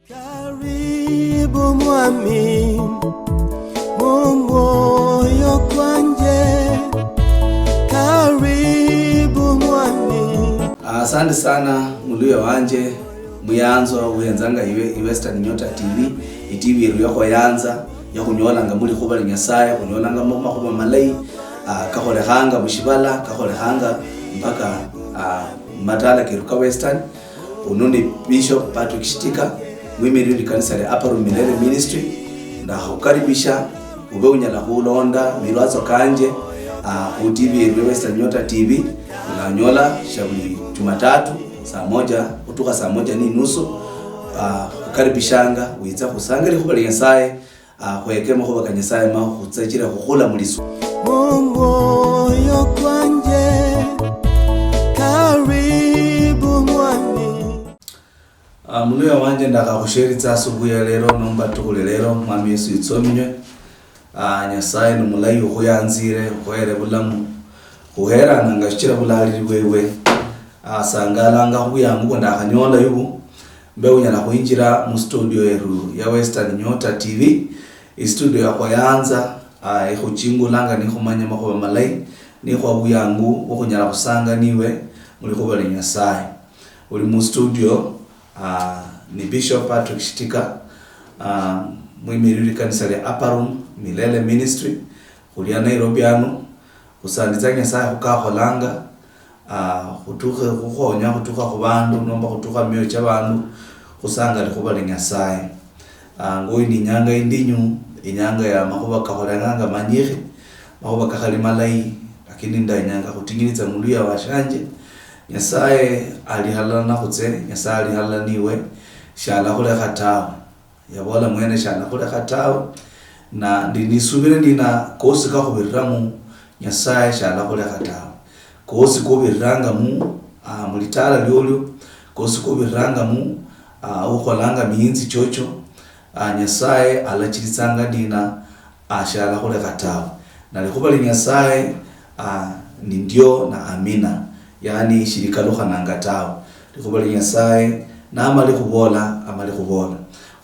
Karibu mwami moyo kwanje, karibu mwami. Asante sana Muluya wanje muyanzo uyenzanga iwe Western Nyota TV TV yako yanza ya kunyolanga muri kuba Nyasaye kunyolanga mama kuba malai kahole hanga mushibala kahole hanga mpaka matala kiruka Western unundi Bishop Patrick Shitika mwimiri kanisa la Upper Room Milele Ministry na hukaribisha ube unyala kulonda milwazo kanje ku TV Western Nyota TV unanyola shabuli Jumatatu saa 1 kutoka saa 1:30 ukaribishanga wiza kusangari kubali Nyasaye kwekema kuba Nyasaye ma kutsakira kukula muliso moyo kwanje, karibu mwami. Muluya wanje ndakakusheritsa asubuhi ya lero nomba tukule lero mwami Yesu itsominywe Nyasaye numulayi ukuyanzire ukwere bulamu uhera nangashira bulali wewe sangalanga kuyangu ndakanyola yubu mbe unyala kuinjira mu studio yeru ya Western Nyota TV studio ya kwayanza ikuchingulanga ni kumanya makoba malai ni kwa buyangu ukunyala kusanga niwe muri kuba Nyasaye uri mu studio ni Bishop Patrick Shitika mwimiri kanisa la Upper Room Milele Ministry kuli Nairobi ano kusandiza Nyasaye kukaholanga kutuka kuhonya kutuka kubandu nomba kutuka myo cy'abantu kusanga likuba Nyasaye ngoi ni nyanga indinyu inyanga ya makuba kaholanga manyiri makuba kahali malai lakini nda nyanga kutingiriza Muluya washanje Nyasaye alihalana kutse Nyasaye alihalana niwe shala kule khatao yabola mwene shala kule khatao na ndinisubire ndina kosi ka kubiramu Nyasaye shala kule khatao kosi kubiranga mu mulitala lyolyo kosi kubiranga mu ukolanga miinzi chocho Nyasaye alachirisanga ndina shala kule khatao na likuba Nyasaye ni ndio na amina yani shirika lohananga tao likuba Nyasaye na amali kubola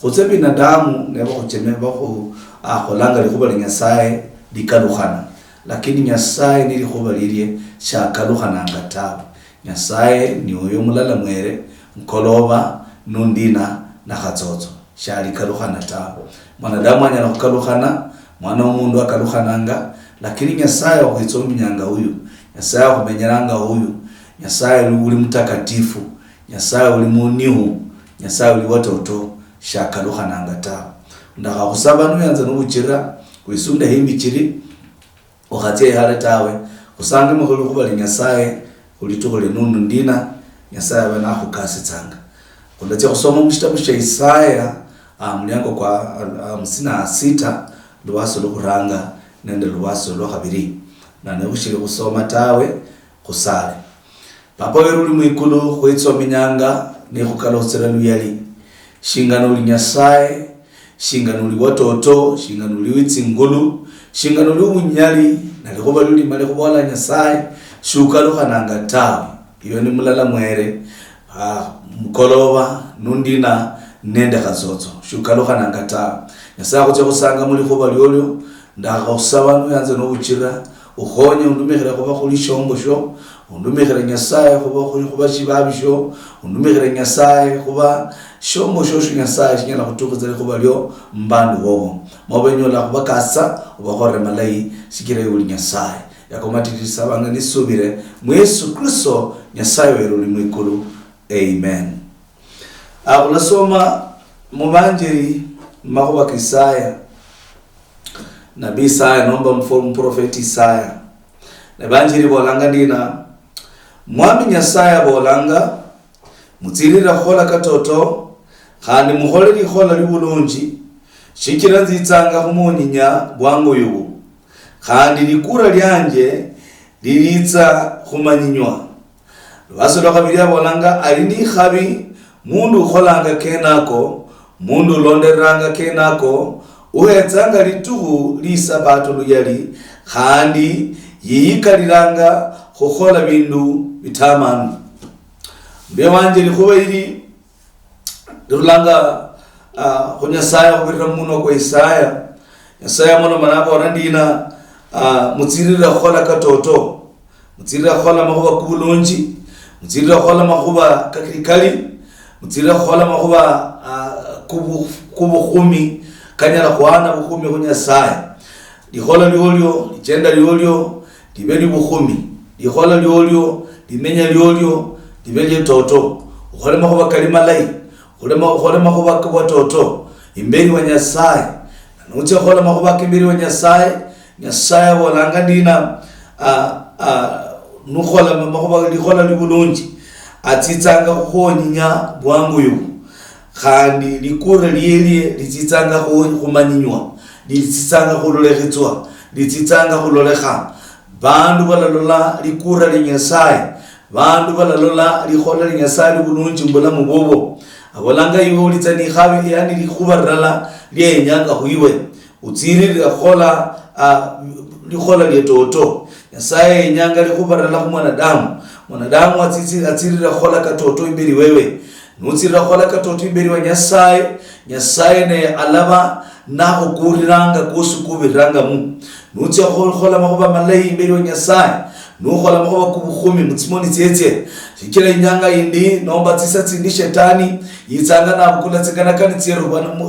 kutse binadamu nebo kuchemeba ko akolanga likuba Nyasaye likaluhana lakini Nyasaye nilikuba lilie shakaluhana ngatao Nyasaye ni uyo mulala mwere mkoloba nundina na khatsozo shali kaluhana tao mwanadamu anyala kukaluhana mwana umundu akaluhananga lakini Nyasaye wakuitsominyanga huyu Nyasaye wakumenyeranga huyu Nyasaye uli mtakatifu Nyasaye uli munihu Nyasaye uli watoto shakaluhana ngatao ndaka kusaba nuyanza nubuchira kwisunda himbichiri wakati hale tawe kusange mukulu kuba Nyasaye ulitokole nunu ndina Nyasaye bana kukasi tsanga kundacha kusoma mu kitabu cha Isaya mlyango kwa 56 luwaso lokuranga nende luwaso lo habiri na nebushire kusoma tawe kusale papa weruli mwikulu kwitsominyanga ne kukalosera luyali shingano Nyasaye shingano li watoto shingano li witsingulu shingano li unyali na likoba luli male kubola Nyasaye shukalo kananga tawe iyo ni mulala mwere mkoloba nundina nende kazozo shukalo kananga tawe Nyasaye kuche kusanga muli kuba lyolyo ndaka usaba nuyanze no buchira uhonye undumikira kuba kuli shombo sho undumikira Nyasaye kuba kuli kuba shibabisho undumikira Nyasaye kuba shombo sho Nyasaye shinyala kutukuzele kuba lyo mbandu wobo mobenyola kuba kasa ubahore malai sikire uli Nyasaye yakomatitisa banga nisubire mu Yesu Kristo Nyasaye weruli mwikulu amen. Ulasoma mubanjiri makuba Kisaya Nabii Isaya nomba mfomu profeti Isaya na banjiri bolanga ndina mwami Nyasaye bolanga mutsirira khola katoto kandi muholeri khola libulunji shikira nzitsanga kumunyinya bwangu yubu kandi likura lyanje lilitsa kumanyinywa basolo kabiri bolanga alini khabi mundu kholanga kenako mundu londeranga kenako uhetsanga lituhu lisabato luyali kandi yiyikaliranga khokhola bindu bitamanu mbe wanje likhuba ili lulanga Nyasaye kubirira muno kwa Isaya. Nyasaye muno manako orandina mutsirira khola katoto, mutsirira khola makuba kubulunji, mutsirira khola makuba kakikali, mutsirira khola makuba kubukhumi kanyala khwana bukhumi ku Nyasaye. Likhola lyolyo lichenda lyolyo libe libukhumi, likhola lyolyo limenya lyolyo libe litoto. Ukhole makuba kali malai, ukhole makuba kubatoto imberi wa Nyasaye. Nuche khola makuba kimberi wa Nyasaye. Nyasaye bolanga dina nukhola makuba likhola libulunji atitsanga khonyinya bwangu yu khandi likure liyelie lititsanga khumanyinywa, lititsanga khulolekitswa, lititsanga khulolekha. Bandu balalola likura li Nyasaye, bandu balalola likhola li Nyasaye libulunji mbulamu bobo. Abolanga iwe ulitsani khabi yani likhubarala lyenyanga khuiwe utsirira khola likhola lyetoto. Nyasaye nyanga likhubarala khu mwanadamu atsirira khola katoto imberi wewe. Nutsirira khola katoto imberi wa Nyasaye. Nyasaye ne alaba na ukuriranga kusu kubiranga mu. Nutsirira khola makuba malayi imberi wa Nyasaye. Nukhola makuba kubukhumi mutsimoni tsetse. Shikira inyanga indi nomba tsisatsi shetani yitsanga na bukula tsikana kani tsero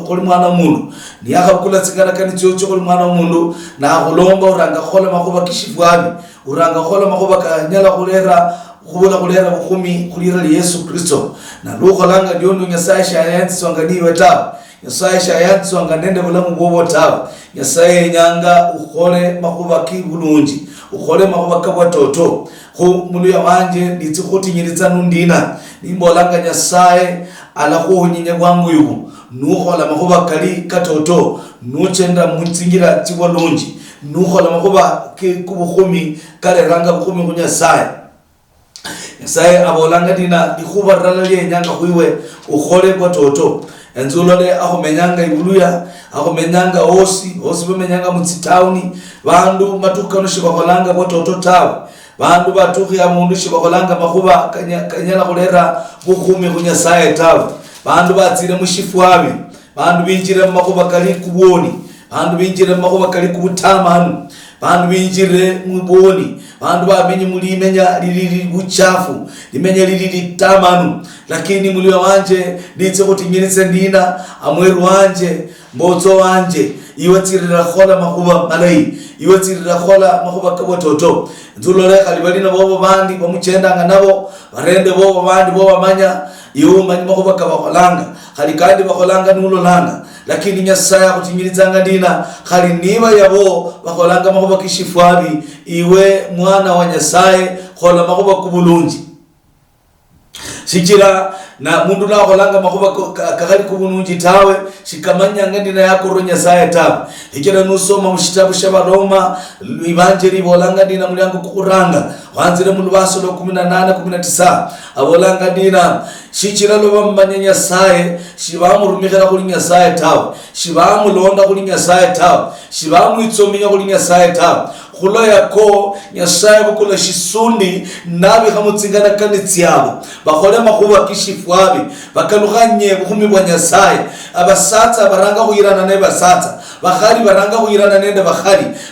kuli mwana mundu. Ni akabukula tsikana kani tsyocho kuli mwana mundu na kulomba uranga khola makuba kishifwani. Uranga khola makuba kanyala kulera bukhumi kulira li Yesu Kristo. Na lukholanga diondo Nyasaye shayansi swanganiwe tawe. Nyasaye shayansi swanganende bulamu bobo tawe. Nyasaye nyanga ukhole makuba kibulunji, ukhole makuba kabwatoto. Khu muluya wanje nditsi khotinyiritsa nundina nimbolanga Nyasaye ala khonyinya bwangu yuko nukhola makuba kali katoto nuchenda mutsingira tibulunji nukhola makuba kubukhumi kale ranga bukhumi ku Nyasaye. Nyasaye abolanga dina likhubarala lyenyanga khuiwe ukhole bwatoto. Enzulole akhumenyanga ibuluya, akhumenyanga hosi bamenyanga mutsitawuni. Bandu matukano shibakholanga bwatoto tawe. Bandu batukhi ya mundu shibakholanga makuba kanyala khulera bukhumi ku Nyasaye tawe. Bandu batsire mushifwabi, bandu binjire makuba kali kuboni, bandu binjire makuba kali kubutamanu, bandu binjire muboni, bandu bamenye mulimenya lili buchafu, limenya lili tamanu. Lakini muliwa wanje nditse kutinyiritse ndina amweru wanje mbozo wanje iwatsirira khola makuba malayi, iwatsirira khola makuba kabwatoto. Nzulole khalibalina bobo bandi bamuchendanga nabo barende bobo bandi bobo manya yuma ni makuba kabakholanga khali kandi bakholanga nulolanga. Lakini Nyasaye akutinyirizanga ndina khali niba yabo bakholanga makuba kishifwabi iwe mwana wa Nyasaye khola makuba kubulunji. Shikira na mundu na kholanga makuba kakali kubulunji tawe shikamanyanga ndina yako ro Nyasaye tawe. Hikira nusoma mushitabu shabaroma evanjeli bolanga ndina mulyango kukuranga wanzire mu Lubaso 18-19 abolanga ndina shikira lo bamanya Nyasaye shibamurumikira kuli Nyasaye tawe, shibamulonda kuli Nyasaye tawe, shibamwitsominya kuli Nyasaye tawe. Khula yako Nyasaye bukula shisundi nabi khamutsingana kanitsiyabo bakhole makuba kishifwabi bakalukhanye bukhumi bwa Nyasaye. Abasatsa baranga khuyirana ne basatsa, bakhali baranga khuyirana nende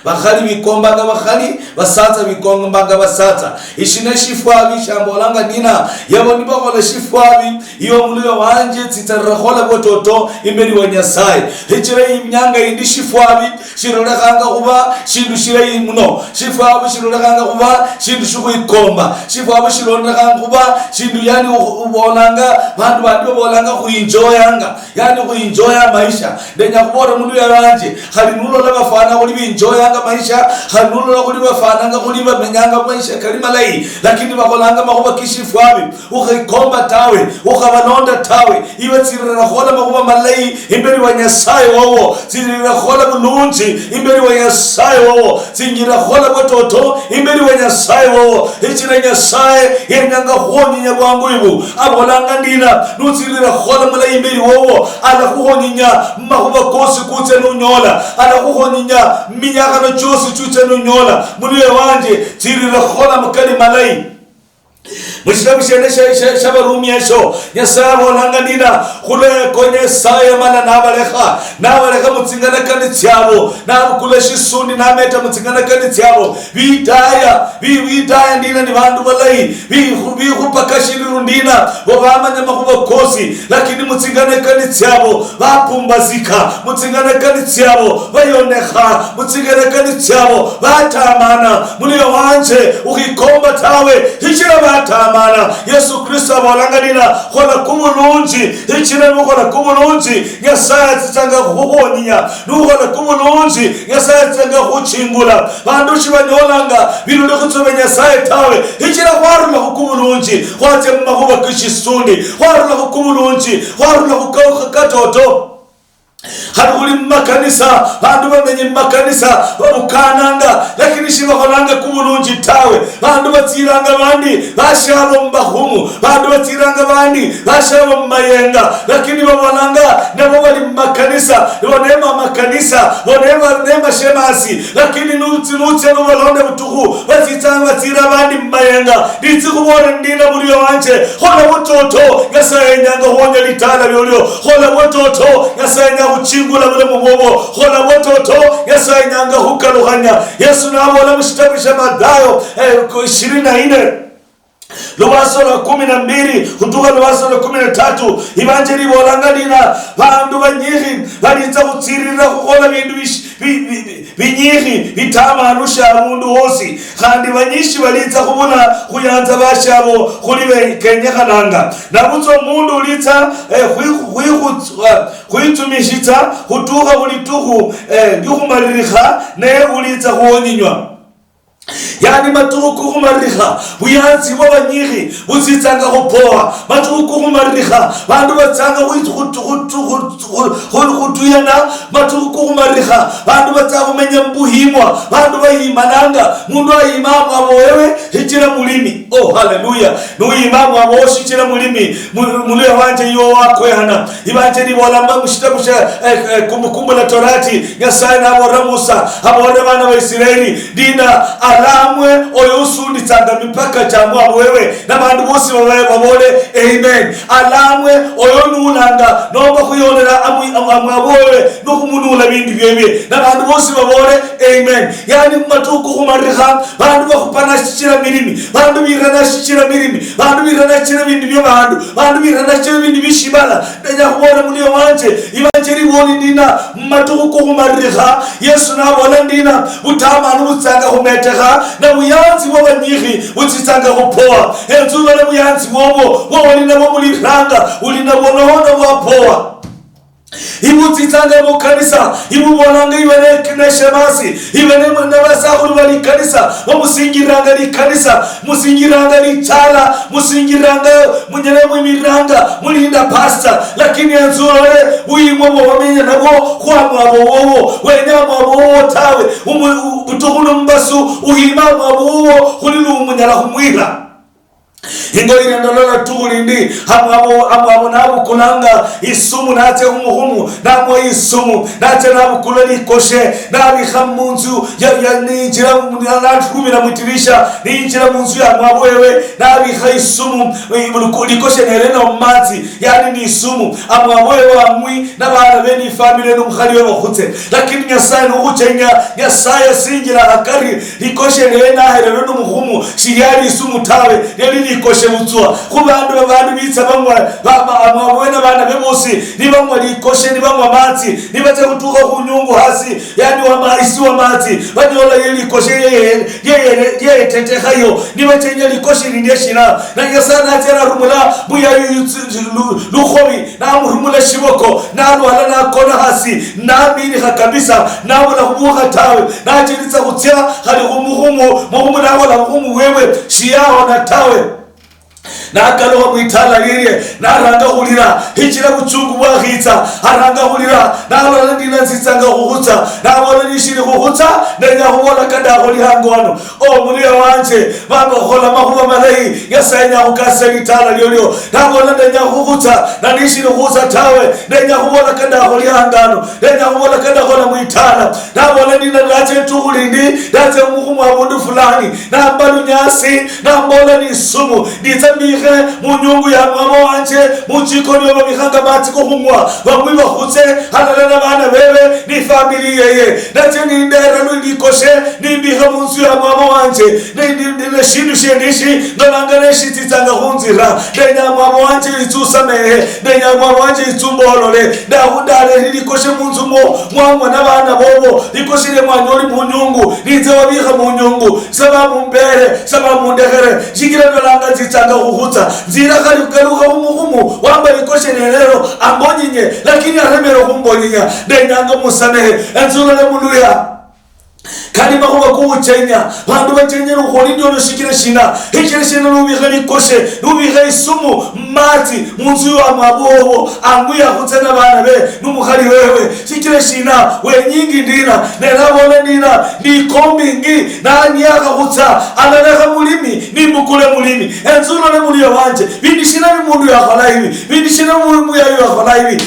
bakhali bikombanga bakhali, basatsa bikombanga basatsa. Ishine shifwabi shambolanga nina yabo nibakhola shifwabi iyo muluya wanje tsitsara khola bototo imberi wa Nyasaye. Hichira imnyanga indi shifwabi shirolekhanga kuba shindu shirayi muno, shifwabi shirolekhanga kuba shindu shukhuikomba, shifwabi shirolekhanga kuba shindu yani ubonanga bandu bandi bolanga khuenjoyanga yani khuenjoya maisha. Ndenya kubora mundu yanje khali nulola bafana kuli binjoyanga maisha, khali nulola kuli bafananga kuli bamenyanga maisha kali malayi. Lakini bakolanga makuba kishifwabi ukhikomba tawe ukhabalonda tawe iwe tsirira khola makuba malayi imberi wa Nyasaye wowo, tsirira khola bulunji imberi wa Nyasaye wowo, tsingira khola bototo imberi wa Nyasaye wowo. Ichira Nyasaye yenyanga khonyinya bwangu ibu abolanga ndina nutsirira khola malayi imberi wowo ala kukhonyinya makuba kosi kutse nunyola, ala kukhonyinya minyaka no chosi chuche nunyola. Muliwe wanje tsirira khola makali malayi Mshikabu shabarumi esho Nyasaye walanganira kule konye saya mana nabaleka mutsingana kandi tyabo nabukuleshi suni nameta mutsingana kandi tyabo bidaya ndina ni bandu balai bihupakashiriru ndina wabamanya makubakosi lakini mutsingana kandi tyabo bapumbazika mutsingana kandi tyabo bayoneka mutsingana kandi tyabo batamana mulio wanje ukikomba tawe hichira batamana Yesu Kristo abalanganira kola kumulunji hichira nukola kumulunji Nyasaye tsanga kuhoninya nukola kumulunji Nyasaye tsanga kuchimbula bandu shibanyolanga birude kutsobe Nyasaye tawe hichira kwarula kumulunji kwate makuba kishisundi kwarula kumulunji kwarula kukatoto Haduli makanisa bandu bamenye makanisa babukananga lakini shibakolanga kumulunji tawe bandu batiranga bandi bashabo mbahumu bandu batiranga bandi bashabo mayenga lakini babolanga nabo bali makanisa bonema makanisa bonema shemasi lakini nutse no balonde butuku batitanga batira bandi mayenga ditsi kubona ndina muri wanje hola bototo Nyasaye nyanga honya litala byolyo hola bototo Nyasaye uchingula mule mubobo hola watoto Nyasaye nyanga hukaruhanya Yesu nabola mshtabisha Mathayo 24 Luwaso la 12 kutoka luwaso la 13 Evanjeli bolanganira bandu banyihi balitsa kutsirira kukola bindu binyihi bitama anusha mundu hosi kandi banyishi balitsa kubona kuyanza bashabo kuri kenyekananga nabutso mundu ulitsa kuyitumishitsa kutuka bulituku yukumaliriha ne ulitsa kuonyinywa Yani matuku kumariha buyanzi bw'abanyihi buzitsanga kupoa matuku kumariha bandu batsanga kutuyana matuku kumariha bandu batsagumenya mbuhimwa bandu bayimananga mundu ayimamu abo wewe hikira mulimi haleluya nuyimamu abo shikira mulimi mulu wanje yo wakwehana ibanje nibolamba mushitakusha kumbukumbu la Torati Nyasaye nabora Musa abone bana ba Israeli dina alamwe oyo usundi tsanga mipaka chamwa wewe na bandu bose babole amen alamwe oyo nulanga nomba kuyonera amwabowe no kumunula bindu byebye na bandu bose babole amen yani matuku kumariha bandu bakupana shikira mirimi bandu birana shikira mirimi bandu birana shikira bindu bandu birana shikira bindu bishibala ndanya kubona mulio wanje ibanjeri boni ndina matuku kumariha Yesu nabona ndina utama nutsanga kumeteha na muyanzi w'abanyihi utsitsanga kupoa enzuba na muyanzi wobo wawalina bo muri ranga ulina bonohono wapoa ibutsitsanga mu kanisa ibubonanga ibane kineshemasi ibane n'abasahuri bari kanisa bamusingiranga li kanisa musingiranga li chala musingiranga munyene mu miranga mulinda pastor lakini enzurore uyimo bamenye nabo kwamwa bowo wenyama bowo tawe ubutukuno mbasu uhimama bowo kulilu umunyala kumwira Ingo irandolola tulindi hamwabo nabo kunanga isumu nate umuhumu namo isumu nate nabo kulali koshe nabi khamunzu ya ninjira munala mutirisha ninjira munzu ya mwabo wewe nabi khaisumu likoshe nerena umatsi yani ni isumu amwabo wewe amwi nabana beni family no mkhali wewe khutse lakini Nyasaye no uchenya Nyasaye singira akari likoshe nerena herero no muhumu shiyali isumu tawe yali likoshe utswa kubandu bitsa amwabona bana bebosi nibamwa likoshe nibamwa matsi nibaze kutuka kunyungu hasi yani wamaisi wa matsi banyola likoshe yeye tete hayo nibatenya likoshe lindeshina na Nyasaye atera rumula buya lukhobi na rumula shiboko na alwala na kona hasi na bini kabisa na wala kubuka tawe na jilitsa kutya hali muhumu na wala muhumu wewe shiyao na tawe nagaruka mwitala lirye narangahulira hikira bucungu bwahitsa arangahulira nabona ndina nzitsanga kuhutsa nabona nishiri kuhutsa ndenya kubona kadaholi hangwano muliya wanje bangakhola mahuba malayi yasanya kukasa litala lyolyo nabona ndenya kuhutsa na nishiri kuhutsa tawe ndenya kubona kadaholi hangano ndenya kubona kadaholi mwitala nabona ndina ndache tuhulindi ndache muhumu abundu fulani nambalu nyasi nambona nisumu nditsambihe munyungu ya mwama wanje muchikoni wa mihanga matiko humwa bamwe bahutse halala bana bebe ni familia ye ndache nindera nulikoshe nimbiha munzu ya mwama wanje ndinde shindu shendishi ndolangane shititsanga hunzira ndenya mwama wanje itsusamehe ndenya mwama wanje itsumbolole ndahudale nilikoshe munzu mwamwa nabana bobo likoshile mwanyoli munyungu nize wabiha munyungu saba mumbere saba mundekere jikira ndolanga zitsanga huhutsa nzira kali kugaruka humuhumu wamba likoshe nelero ambonyinye lakini aremero humbonyinya ndenyanga musamehe enzulale muluya kandi mahuba kuwuchenya bandu bachenya nukholi ndio shikire shina hikire shina nubiha likoshe nubiha isumu mati munzu wa mabobo anguya kutsena bana be numukhali wewe shikire shina wenyingi ndina nerabone ndina ni kombingi nanyaka kutsa analeka mulimi nimbukule mulimi enzulo ne muliya wanje bindishina bimundu yakhola hivi bindishina mulimi yayo yakhola hivi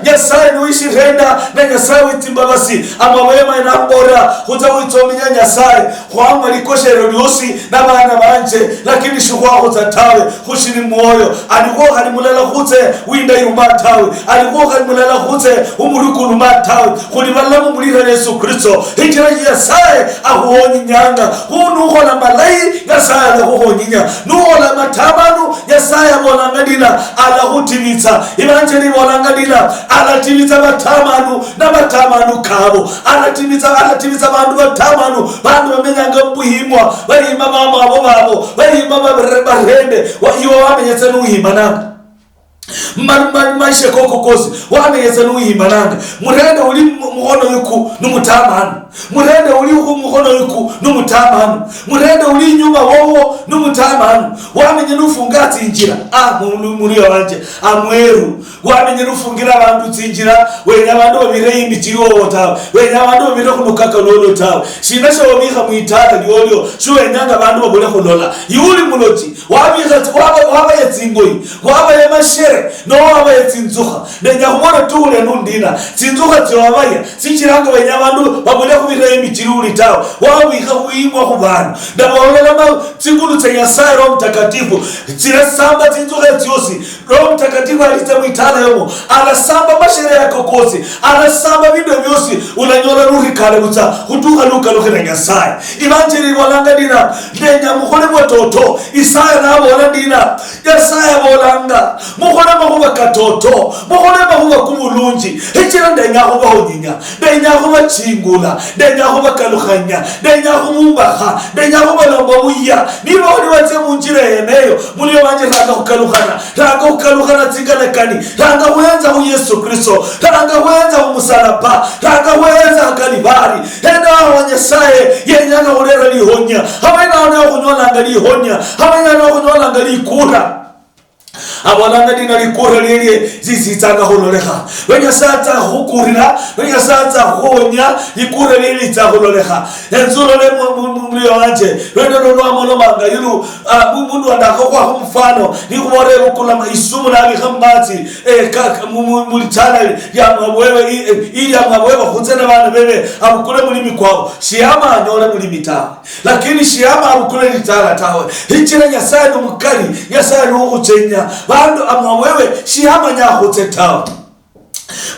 nyasaye nuishirenda na nyasaye witimbabasi amawema inambora kutsa witominya nyasaye kwamba likoshero lyosi nabana banje lakini shukwaho zatawe kushiri mwoyo alikuwa kalimulala kutse winda yumatawe alikuwa kalimulala kutse umurukulu matawe kulibalamu mulira Yesu Kristo hikira nyasaye ahuonyi nyanga hunuhola malayi nyasaye alahuhonyinya nuhola matamanu nyasaye abolanga alahutibitsa ibanjeli bolanga alatibitsa matamanu na matamanu kabo alatibitsa bandu batamanu bandu bamenyanga mbuhimwa barima mama abo babo barima barende iwo wamenyetse nuhimananga maisha koko kozi wamenyetse nuhimananga murende uli muhono yuku numutamanu murende uli muhono yuku numutamanu murende uli nyuma wowo numutamanu wamenye nufungati injira muri wanje amweru wamenye nufungira abantu zinjira wenya abantu babire imitiri wowo tawe wenya abantu babire kunukaka lolo tawe sinasho wabiha muitata lyolyo shuwenyanga abantu babule kulola yuli muloti waba yetsingoyi waba yemashere no waba yetsinzuha ndenya kumona tuule nundina tsinzuha tiwabaya sichiranga wenya abantu babule kubire imitiri uli tawe wabiha kuimwa kubanu ndabaolelama tsingulu tsenyasaye Roho Mtakatifu tsirasamba tsinzuha tyosi Roho Mtakatifu alitamuitana yomo anasamba mashere yako kosi anasamba video vyosi unanyola nurikale kutsa kutuka luka na nyasaye ibanjiri bolanga ndina ndenya mukhole mototo Isaya nabona ndina nyasaye bolanga mukhole mahuba katoto mukhole mahuba kubulunji hikira ndenya kuba honyinya ndenya kuba chingula ndenya kuba kalukhanya ndenya kumumbaha ndenya kuba lomba muya niba oli watse munjire yeneyo muliyo wanje ranga kukalukhana tsingalekani ranga wenza Yesu Kristo ranga wenza umusalaba ranga wenza kalibari henda wanyasaye yenyanga ulera lihonya hamena wana kunyola ngalihonya hamena wana kunyola ngalikura abalanga dina likura lele zizitsanga hololeha wenya satsa hukurira wenya satsa honya likura lele tsahololeha enzulo le muliyo wanje wena no amolo manga yilu mundu andako kwa mfano nikubore ukula isumu na bihambati kaka mulitana ya mwewe ili ya mwewe kutsena bana bebe abukule mulimi kwao shiyama anyole mulimi tawe lakini shiyama abukule litala tawe hikira nyasaye numukali nyasaye nukuchenya bandu amwewe shiyama nyahutse tawe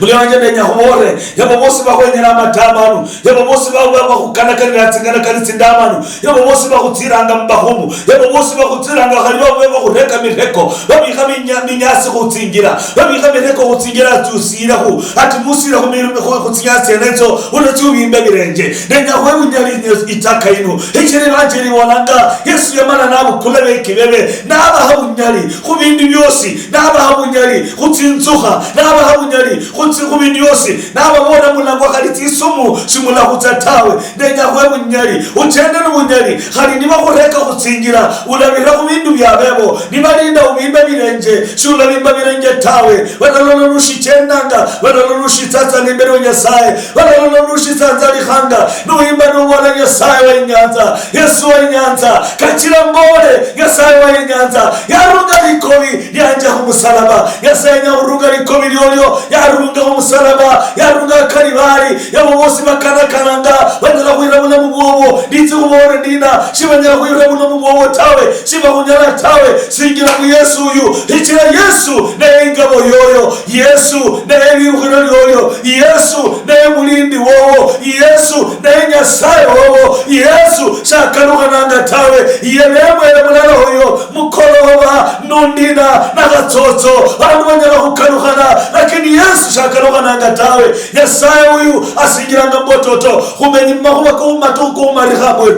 muliyanje ndenya hore yabo bose bahwenyera amatamanu yabo bose bakukanakanira tsingana kali tsindamanu yabo bose bakutsiranga mbahumu yabo bose bakutsiranga khali babo kureka mireko babika minyasi kutsingira babika mireko kutsingira tusiraho ati musira kutsingira senezo unachubimba birenje ndenya hwewe nyali itaka ino hikire banjeri walanga Yesu yamana nabo kulebe kibebe naba habunyali kubindi byosi naba habunyali kutsinzuha naba habunyali khutsi khubindu yosi nababona mulangwa khali tsisumu simulakhutsa tawe ndenya khwe bunyali uchende n'ubunyali khali nibakhureka khutsingira ulabira khubindu byabebo nibalinda ubimba birenje siulabimba birenje tawe balalo lushichendanga balalo lushitsatsa n'imbere wa Nyasaye balalo lushitsatsa likhanga nuimba n'ubona Nyasaye wa Inyanza Yesu wa Inyanza kachira mbole Nyasaye wa Inyanza yarunga likobi lyanja kumusalaba Nyasaye nyarunga likobi lyolyo yarunga kumusalaba yarunga kalibari yabo bose bakanakananga banyala kwirabuna mu bwobo nditse kubona ndina shibanyala kwirabuna mu bwobo tawe shibahunyala tawe singira mu Yesu uyu ikira Yesu naye ingabo yoyo Yesu naye birukhiro yoyo Yesu naye mulindi wowo Yesu naye Nyasaye wowo Yesu shakalukananga tawe yemwe mulala hoyo mukoloba nundina nagatsotso bantu banyala kukalukana lakini Yesu shakalukananga tawe Nyasaye uyu asingiranga mbototo kumenyi mahuba ko matuko marikhabwe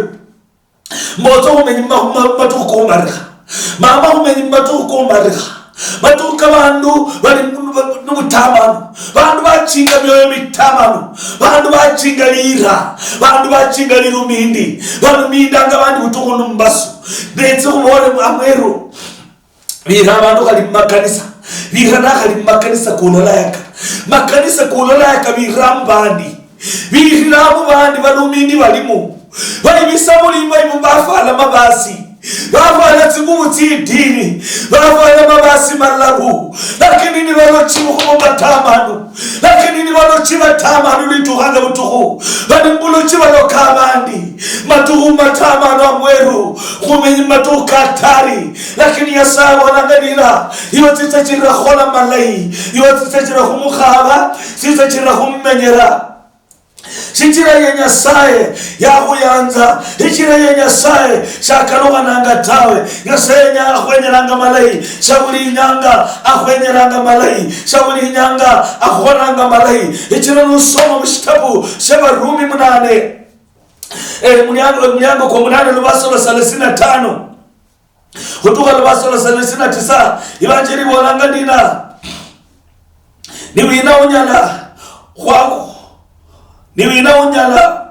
mboto kumenyi matuko marikha mama kumenyi matuko marikha matuka bandu bali n'ubutamanu bandu bachinga myoyo mitamanu bandu bachinga lira bandu bachinga lirumindi bandu mindanga bandu butuko numbasu ndetse kubone amwero bira bandu kali makanisa bira nakali makanisa kunolayaka makanisa kunolayaka birambandi biramu bandi balumindi balimu bayibisa mulimba ibafala mabasi bafala tigubuti dini bafala mabasi malabu lakini ni balochi mu batamanu lakini ni balochi batamanu lituhanga butuhu bali mbuluchi baloka abandi matuhu matamanu amweru kumenyi matuka tari lakini Nyasaye wanangalira iyo tsitsachira khola malai iyo tsitsachira khumukhaba tsitsachira khummenyera Shikira ya Nyasaye yakuyanza ikira ya Nyasaye shakalukananga tawe Nyasaye nya akhwenyeranga malai shabuli nyanga akhwenyeranga malai shabuli nyanga akhoranga malai ikira nusoma mushitabu Shabarumi 8 munyango kwa 8 lubaso la 35 kutoka lubaso la 39 ibanjiri bolanga ndina niwina unyala kwako niwina unyala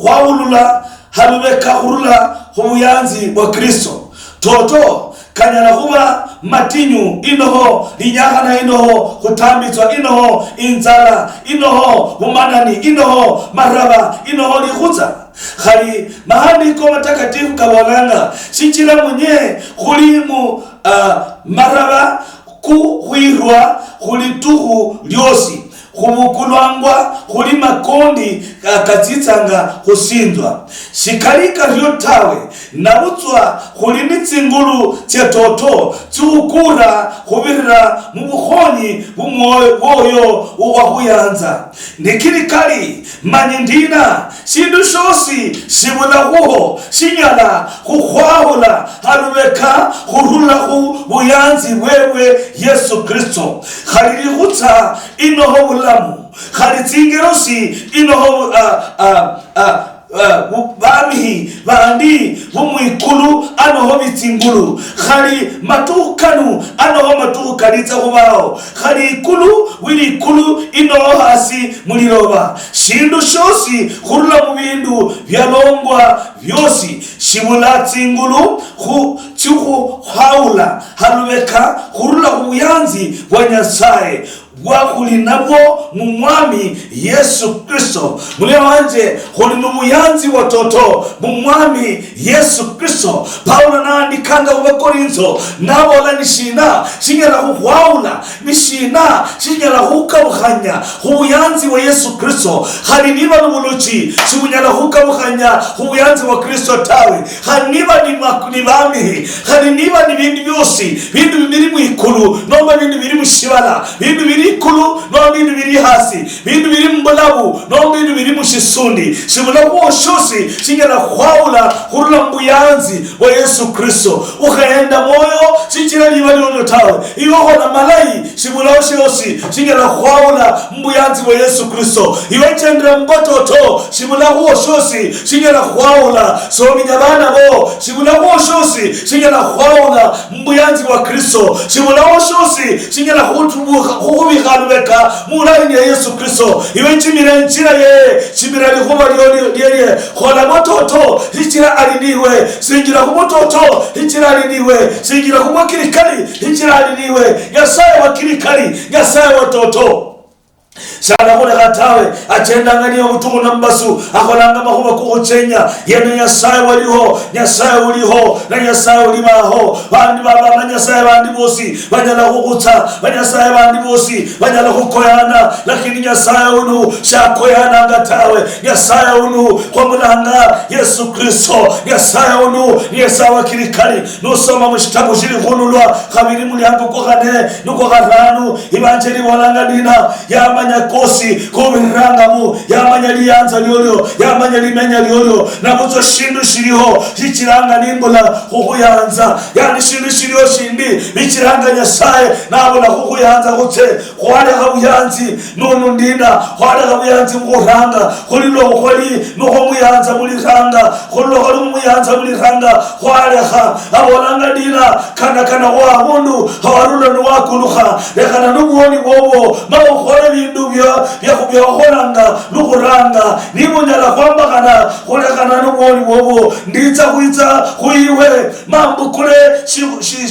khwaulula halubeka khurula khubuyanzi bwa Kristo toto kanyala khuba matinyu inoho linyakana inoho khutambitswa inoho inzala inoho bumanani inoho maraba inoho likhutsa khali mahandiko matakatifu kabolanga sichira munye khulimu maraba kuhwirwa khulituhu lyosi khumukulwangwa khuli makondi katsitsanga khusindwa shikalika lyotawe nabutswa khuli nitsingulu tsetoto tsukura khubirira mubukhonyi bumwoyo wakhuyanza nikilikali manyindina sindu shosi sibulakhuho sinyala khukhwahula halubeka khurula khu buyanzi bwewe Yesu Kristo khalili khutsa inoho bulamu khali tsingerosi inoho bamihi bandi bumwikulu anoho bitsingulu khali matukanu anoho matukalitsa khubao khali ikulu wili ikulu inoho hasi muliloba shindu shosi khurula mu bindu byalongwa byosi shibula tsingulu tsikhu haula halubeka khurula kubuyanzi bwa Nyasaye bwakhuli nabwo mu mwami Yesu Kristo mulio wanje khuli n'umuyanzi watoto mu mwami Yesu Kristo Paulo naandikanga Abakorinto nabola nishina shinyala khukhwaula nishina shinyala khukabukhanya khubuyanzi wa Yesu Kristo khali niba n'ubuluchi shibunyala khukabukhanya khubuyanzi wa Kristo tawe khali niba ni bamihi khali niba ni bindu byosi bindu biri mu ikulu nomba bindu biri mu shibala bindu biri ikulu no bindu biri hasi bindu biri mbulabu no bindu biri mu shisundi shibulabu oshosi shinyala khwaula khurula mbuyanzi wa Yesu Kristo ukhenda moyo shichira liba lyono tawe iyo khona malai shibulawo shosi shingela khwaula mbuyanzi wa Yesu Kristo iwechendera mbototo shibulawo shosi shingela khwaula sominya bana bo shibulawo shosi shingela khwaula mbuyanzi wa Kristo shibulawo shosi shingela khutubuka khubikhalubeka mulaini ya Yesu Kristo iwechimira nchira ye chimira likhuba lyolye khola bototo hichira aliniwe singira kumototo hichira aliniwe singira kumwakirikali hichira aliniwe Nyasaye wa kirikali Nyasaye wa toto sana kule katawe achenda ngani obutumu nambasu akolanga mahuba kuchenya yene Nyasaye waliho Nyasaye uliho na Nyasaye ulimaho bandi baba Nyasaye bandi bosi banyala kukutsa Nyasaye bandi bosi banyala kukoyana lakini Nyasaye unu shakoyana ngatawe Nyasaye unu kwa mulanga Yesu Kristo Nyasaye unu Nyasaye wa kirikali nusoma mushitabu shiri khunulwa khabiri mulyango kokane nuko garanu ibanjeri walanga dina yamanya kosi kubirangamu yamanya lianza lyolyo yamanya limenya lyolyo nabuzo shindu shiriho hichiranga nimbola kukuyanza yani shindu shiriho shindi bichiranga Nyasaye nabona kukuyanza gute kwale kabuyanzi nunu ndina kwale kabuyanzi muranga kulilo kwali nuko muyanza muliranga kulilo kwali muyanza muliranga kwale kha abonanga dina kana wa mundu hawarula nuwakuluha lekana nubuoni bobo mabokole bindu bya kholanga lukuranga nimunyala kwamba kana nubuoni bobo nditsa kuitsa kuiwe mambo kule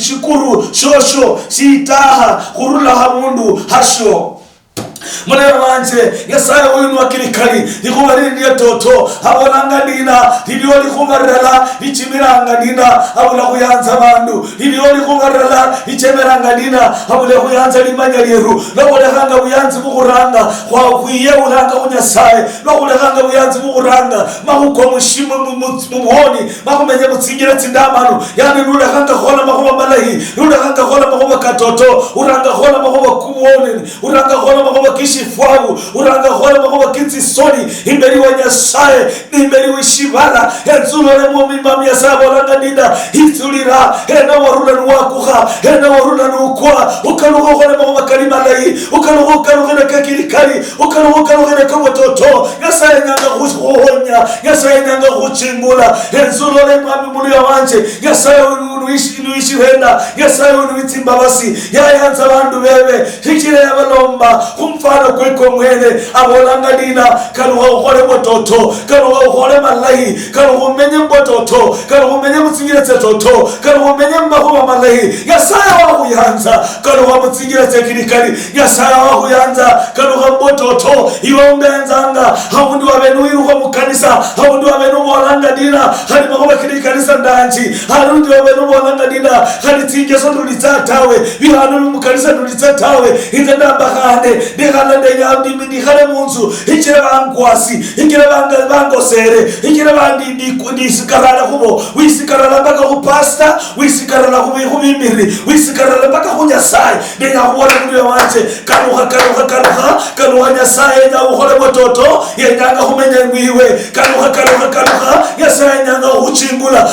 shikuru shosho sitaha kurula hamundu hasho Mulero wanje Nyasaye uyu wakirikali ikubari ndiye toto abonanga dina iliyo likubarala ichimiranga dina abula kuyanza bandu iliyo likubarala ichemeranga dina abula kuyanza limanya lyeru nokulekanga buyanzi bukuranga kwa kwiye ulanga kunyasaye nokulekanga buyanzi bukuranga mahuko mushimo mumuhoni makumenye mutsingira tsindamano yani nulekanga khola makuba malahi nulekanga khola makuba katoto uranga khola makuba kuwone uranga khola makuba kishifuabu uranga khola makuba kitsi soni imberi wa Nyasaye imberi wishibara enzulole mumimba Nyasaye bolanga dina hitulira hena warula nuwakuha hena warula nukwa ukalugo khola makuba kalima lai ukalugo kakirikali ukalugo kamototo Nyasaye nyanga kuhonya Nyasaye nyanga kuchimbula enzulole mami mulio wanje Nyasaye unuishi wenda Nyasaye unuitimba basi yayanza bandu bebe hikire yabalomba kumfano kweko mwene abolanga dina kaluha ukhole mototo kaluha ukhole malahi kaluha umenye mbototo kaluha umenye mutsingira tsetoto kaluha umenye mbahuba malahi Nyasaye wakuyanza kaluha mutsingira tsekirikali Nyasaye wakuyanza kaluha mbototo iwe umbenzanga haundi wabenuiruho mukanisa haundi wabenu bolanga dina hali mahuba kirikanisa ndanji haundi wabenu bolanga dina hali tingeso ndulitsatawe bihanu mukanisa ndulitsatawe indambakane ndikalande nyamdi ndikale munzu ikire bangwasi ikire bangosere ikire ndisikarala kubo wisikarala mpaka kupasta wisikarala kubimiri wisikarala mpaka kunyasaye ndinyakuwona kuliwe wanje kaluha Nyasaye nyakukhole mototo yenyanga kumenya ngwiwe kaluha Nyasaye nyanga kuchingula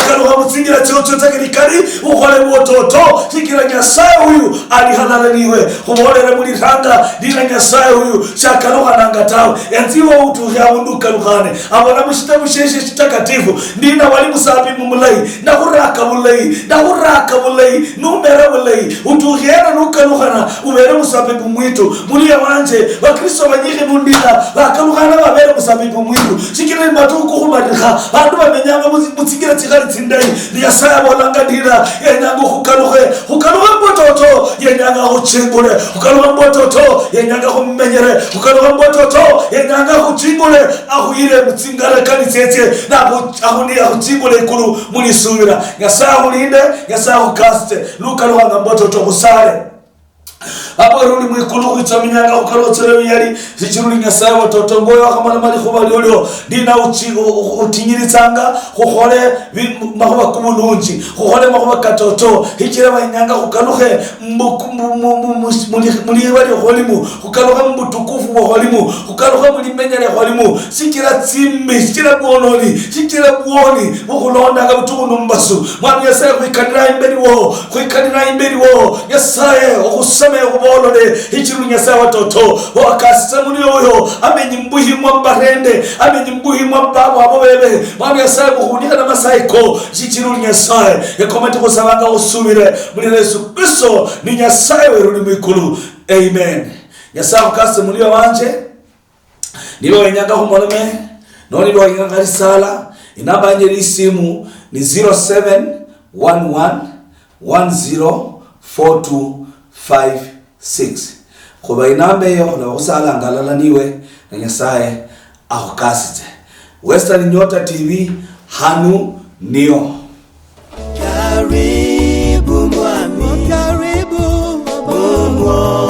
kaluha mutsingira chocho takirikali ukhole mototo tikira Nyasaye huyu alihalalaniwe kubolera muri ranga dina Nyasaye huyu chakaluha nangatawe yanziwa utu ya unduka luhane abona mushita musheshe chitakatifu ndina wali musabi mumulai ndahuraka mulai numera mulai utu yera nukaluhana ubere musabi mumwitu muliya wanje bakristo banyike mundina bakaluhana babere musabi mumwitu shikire matuku kumadikha bandu bamenyanga mutsigira tsikali tsindai Nyasaye bolanga dina yenyanga kukaluhe mbototo yenyanga kuchingule kukaluha mbototo yenyanga kumenyere kukaluha mbototo yenyanga kuchingule ahuyire mutsingara kanitsetse nabo ahuni akuchingule ikuru mulisubira Nyasaye ulinde Nyasaye ukaste lukaluha mbototo kusale abaruli mwikulu kuchaminyanga ukalotsere yari zichiruli Nyasaye watoto ngoyo akamala mali khobalyo dina utinyiritsanga khokhole mahuba kumulunji khokhole mahuba katoto hikira banyanga kukaluhe muli bali kholimu kukaluha mbutukufu bo kholimu kukaluha muli menyere kholimu sikira tsimbi sikira bononi sikira buoni bukulonda ngabutundu mbasu mwami Nyasaye kwikadira imberi wo Nyasaye okusame bolole ichiru nyasaye watoto wakasita muri oyo amenyimbuhi mwa barende amenyimbuhi mwa babo abo bebe mwami yasaye buhunika na masaiko ichiru nyasaye yakomete kusabanga usubire muri Yesu Kristo ni nyasaye weruni mwikulu. Amen. Nyasaye ukase muri wanje niba wenyaga humolome noni niba wenyaga risala inamba yanje isimu ni 0711104256 kuba inamba yo na usala ngalala niwe na nyasaye akukasite. Western Nyota TV hanu nio. Karibu mwami, karibu mwami.